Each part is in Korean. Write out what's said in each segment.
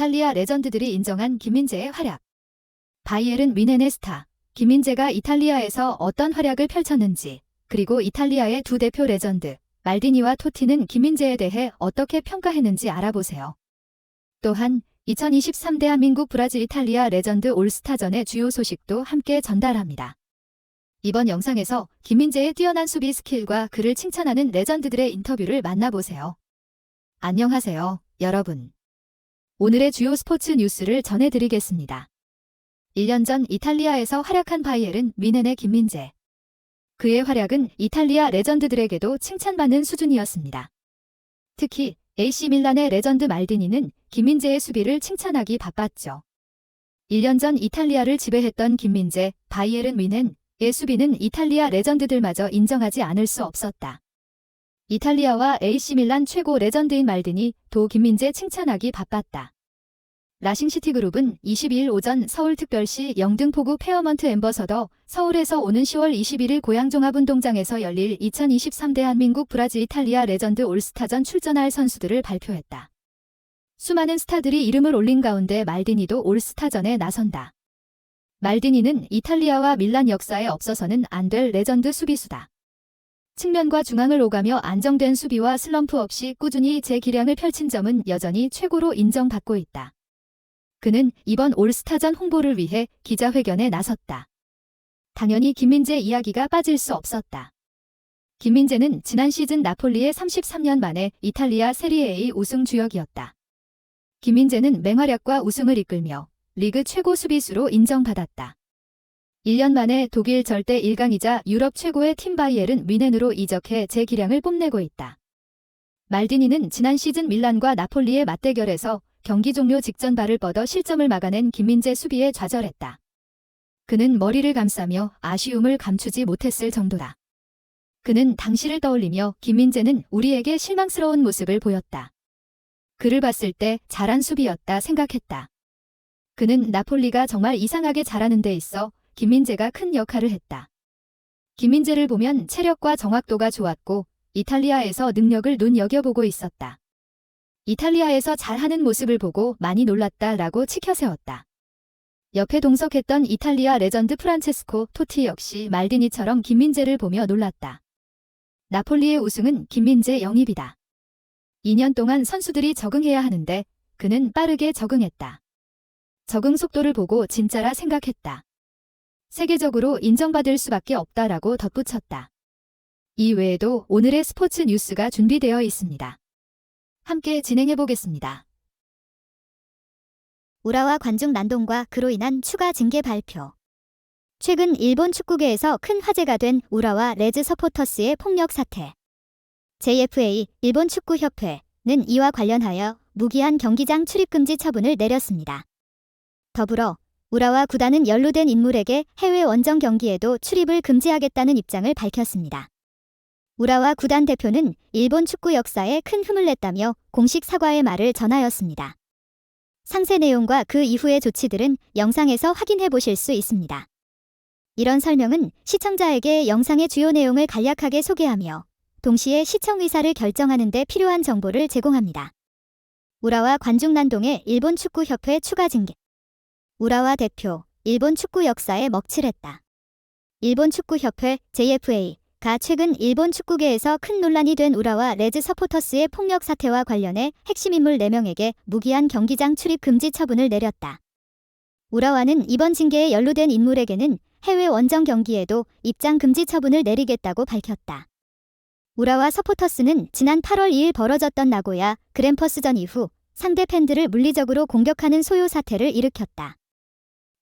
이탈리아 레전드들이 인정한 김민재의 활약. 바이에른 뮌헨의 스타, 김민재가 이탈리아에서 어떤 활약을 펼쳤는지, 그리고 이탈리아의 두 대표 레전드, 말디니와 토티는 김민재에 대해 어떻게 평가했는지 알아보세요. 또한 2023 대한민국 브라질 이탈리아 레전드 올스타전의 주요 소식도 함께 전달합니다. 이번 영상에서 김민재의 뛰어난 수비 스킬과 그를 칭찬하는 레전드들의 인터뷰를 만나보세요. 안녕하세요, 여러분. 오늘의 주요 스포츠 뉴스를 전해드리겠습니다. 1년 전 이탈리아에서 활약한 바이에른 뮌헨의 김민재. 그의 활약은 이탈리아 레전드들에게도 칭찬받는 수준이었습니다. 특히 AC 밀란의 레전드 말디니는 김민재의 수비를 칭찬하기 바빴죠. 1년 전 이탈리아를 지배했던 김민재, 바이에른 뮌헨의 수비는 이탈리아 레전드들마저 인정하지 않을 수 없었다. 이탈리아와 AC 밀란 최고 레전드인 말디니도 김민재 칭찬하기 바빴다. 라싱시티그룹은 22일 오전 서울특별시 영등포구 페어먼트 엠버서더 서울에서 오는 10월 21일 고양종합운동장에서 열릴 2023 대한민국 브라질 이탈리아 레전드 올스타전 출전할 선수들을 발표했다. 수많은 스타들이 이름을 올린 가운데 말디니도 올스타전에 나선다. 말디니는 이탈리아와 밀란 역사에 없어서는 안 될 레전드 수비수다. 측면과 중앙을 오가며 안정된 수비와 슬럼프 없이 꾸준히 재기량을 펼친 점은 여전히 최고로 인정받고 있다. 그는 이번 올스타전 홍보를 위해 기자회견에 나섰다. 당연히 김민재 이야기가 빠질 수 없었다. 김민재는 지난 시즌 나폴리의 33년 만에 이탈리아 세리에 A 우승 주역이었다. 김민재는 맹활약과 우승을 이끌며 리그 최고 수비수로 인정받았다. 1년 만에 독일 절대 1강이자 유럽 최고의 팀 바이에른 뮌헨으로 이적해 재기량을 뽐내고 있다. 말디니는 지난 시즌 밀란과 나폴리의 맞대결에서 경기 종료 직전 발을 뻗어 실점을 막아낸 김민재 수비에 좌절했다. 그는 머리를 감싸며 아쉬움을 감추지 못했을 정도다. 그는 당시를 떠올리며 김민재는 우리에게 실망스러운 모습을 보였다. 그를 봤을 때 잘한 수비였다 생각했다. 그는 나폴리가 정말 이상하게 잘하는 데 있어 김민재가 큰 역할을 했다. 김민재를 보면 체력과 정확도가 좋았고 이탈리아에서 능력을 눈여겨보고 있었다. 이탈리아에서 잘하는 모습을 보고 많이 놀랐다라고 치켜세웠다. 옆에 동석했던 이탈리아 레전드 프란체스코 토티 역시 말디니처럼 김민재를 보며 놀랐다. 나폴리의 우승은 김민재 영입이다. 2년 동안 선수들이 적응해야 하는데 그는 빠르게 적응했다. 적응 속도를 보고 진짜라 생각했다. 세계적으로 인정받을 수밖에 없다라고 덧붙였다. 이 외에도 오늘의 스포츠 뉴스가 준비되어 있습니다. 함께 진행해보겠습니다. 우라와 관중 난동과 그로 인한 추가 징계 발표. 최근 일본 축구계에서 큰 화제가 된 우라와 레즈 서포터스의 폭력 사태. JFA, 일본 축구협회는 이와 관련하여 무기한 경기장 출입금지 처분을 내렸습니다. 더불어 우라와 구단은 연루된 인물에게 해외 원정 경기에도 출입을 금지하겠다는 입장을 밝혔습니다. 우라와 구단 대표는 일본 축구 역사에 큰 흠을 냈다며 공식 사과의 말을 전하였습니다. 상세 내용과 그 이후의 조치들은 영상에서 확인해 보실 수 있습니다. 이런 설명은 시청자에게 영상의 주요 내용을 간략하게 소개하며 동시에 시청 의사를 결정하는 데 필요한 정보를 제공합니다. 우라와 관중 난동에 일본 축구협회 추가 징계. 우라와 대표, 일본 축구 역사에 먹칠했다. 일본 축구협회 JFA가 최근 일본 축구계에서 큰 논란이 된 우라와 레즈 서포터스의 폭력 사태와 관련해 핵심 인물 4명에게 무기한 경기장 출입 금지 처분을 내렸다. 우라와는 이번 징계에 연루된 인물에게는 해외 원정 경기에도 입장 금지 처분을 내리겠다고 밝혔다. 우라와 서포터스는 지난 8월 2일 벌어졌던 나고야 그랜퍼스전 이후 상대 팬들을 물리적으로 공격하는 소요 사태를 일으켰다.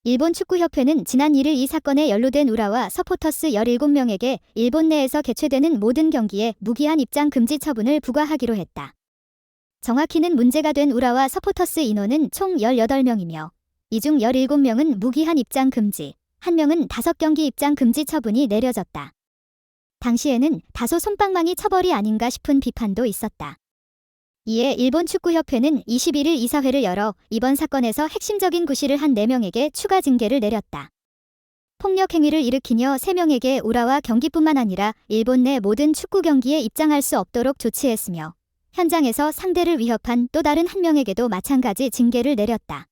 일본 축구협회는 지난 1일 이 사건에 연루된 우라와 서포터스 17명에게 일본 내에서 개최되는 모든 경기에 무기한 입장 금지 처분을 부과하기로 했다. 정확히는 문제가 된 우라와 서포터스 인원은 총 18명이며 이 중 17명은 무기한 입장 금지, 1명은 5경기 입장 금지 처분이 내려졌다. 당시에는 다소 솜방망이 처벌이 아닌가 싶은 비판도 있었다. 이에 일본 축구협회는 21일 이사회를 열어 이번 사건에서 핵심적인 구실을 한 4명에게 추가 징계를 내렸다. 폭력 행위를 일으키며 3명에게 우라와 경기뿐만 아니라 일본 내 모든 축구 경기에 입장할 수 없도록 조치했으며 현장에서 상대를 위협한 또 다른 한 명에게도 마찬가지 징계를 내렸다.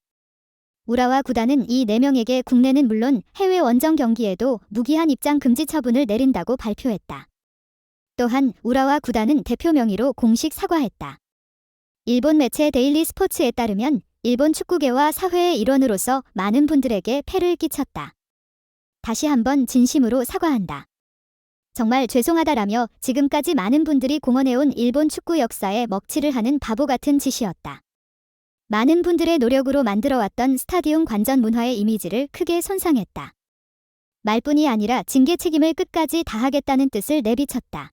우라와 구단은 이 4명에게 국내는 물론 해외 원정 경기에도 무기한 입장 금지 처분을 내린다고 발표했다. 또한 우라와 구단은 대표 명의로 공식 사과했다. 일본 매체 데일리 스포츠에 따르면 일본 축구계와 사회의 일원으로서 많은 분들에게 폐를 끼쳤다. 다시 한번 진심으로 사과한다. 정말 죄송하다라며 지금까지 많은 분들이 공헌해온 일본 축구 역사에 먹칠을 하는 바보 같은 짓이었다. 많은 분들의 노력으로 만들어왔던 스타디움 관전 문화의 이미지를 크게 손상했다. 말뿐이 아니라 징계 책임을 끝까지 다하겠다는 뜻을 내비쳤다.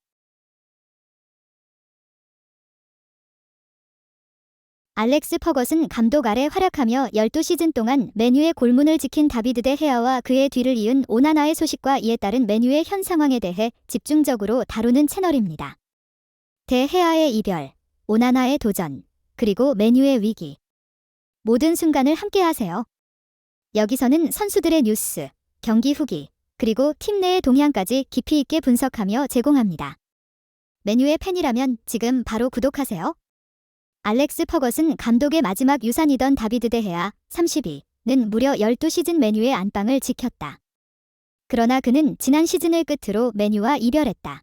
알렉스 퍼거슨 감독 아래 활약하며 12시즌 동안 맨유의 골문을 지킨 다비드 데 헤아와 그의 뒤를 이은 오나나의 소식과 이에 따른 맨유의 현 상황에 대해 집중적으로 다루는 채널입니다. 데 헤아의 이별, 오나나의 도전, 그리고 맨유의 위기. 모든 순간을 함께하세요. 여기서는 선수들의 뉴스, 경기 후기, 그리고 팀 내의 동향까지 깊이 있게 분석하며 제공합니다. 맨유의 팬이라면 지금 바로 구독하세요. 알렉스 퍼거슨 감독의 마지막 유산이던 다비드 데 헤아 32는 무려 12시즌 맨유의 안방을 지켰다. 그러나 그는 지난 시즌을 끝으로 맨유와 이별했다.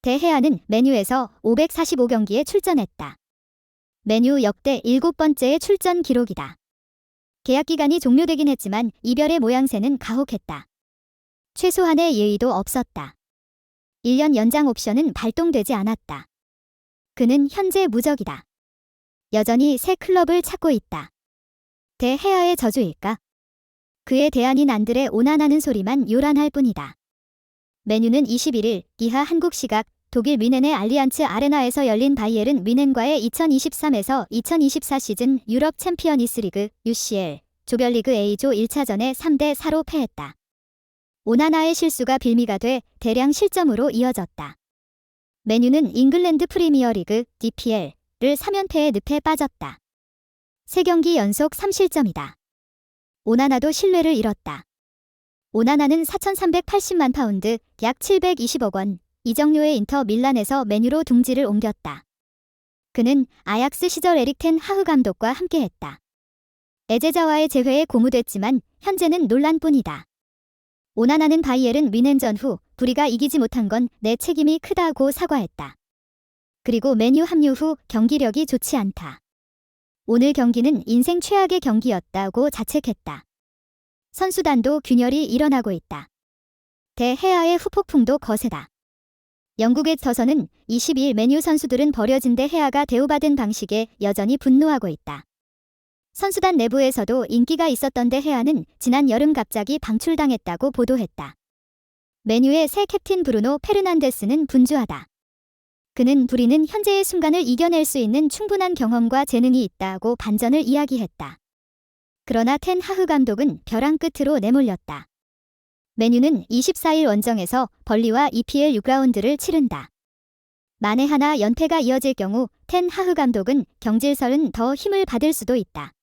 데 헤아는 맨유에서 545경기에 출전했다. 맨유 역대 7번째의 출전 기록이다. 계약 기간이 종료되긴 했지만 이별의 모양새는 가혹했다. 최소한의 예의도 없었다. 1년 연장 옵션은 발동되지 않았다. 그는 현재 무적이다. 여전히 새 클럽을 찾고 있다. 데 헤아의 저주일까? 그에 대한인 안들의 오나나는 소리만 요란할 뿐이다. 맨유는 21일 이하 한국 시각 독일 뮌헨의 알리안츠 아레나에서 열린 바이에른 뮌헨과의 2023에서 2024 시즌 유럽 챔피언스 리그 UCL 조별리그 A조 1차전에 3대4로 패했다. 오나나의 실수가 빌미가 돼 대량 실점으로 이어졌다. 맨유는 잉글랜드 프리미어리그 DPL을 3연패의 늪에 빠졌다. 3경기 연속 3실점이다. 오나나도 신뢰를 잃었다. 오나나는 4,380만 파운드, 약 720억 원, 이적료의 인터 밀란에서 맨유로 둥지를 옮겼다. 그는 아약스 시절 에릭 텐 하흐 감독과 함께했다. 에제자와의 재회에 고무됐지만 현재는 논란뿐이다. 오나나는 바이에른 뮌헨전 후 부리가 이기지 못한 건 내 책임이 크다고 사과했다. 그리고 맨유 합류 후 경기력이 좋지 않다. 오늘 경기는 인생 최악의 경기였다고 자책했다. 선수단도 균열이 일어나고 있다. 데 헤아의 후폭풍도 거세다. 영국의 저서는 22일 맨유 선수들은 버려진 데 헤아가 대우받은 방식에 여전히 분노하고 있다. 선수단 내부에서도 인기가 있었던 데 헤아는 지난 여름 갑자기 방출당했다고 보도했다. 맨유의 새 캡틴 브루노 페르난데스는 분주하다. 그는 부리는 현재의 순간을 이겨낼 수 있는 충분한 경험과 재능이 있다고 반전을 이야기했다. 그러나 텐 하흐 감독은 벼랑 끝으로 내몰렸다. 맨유는 24일 원정에서 벌리와 EPL 6라운드를 치른다. 만에 하나 연패가 이어질 경우 텐 하흐 감독은 경질설은 더 힘을 받을 수도 있다.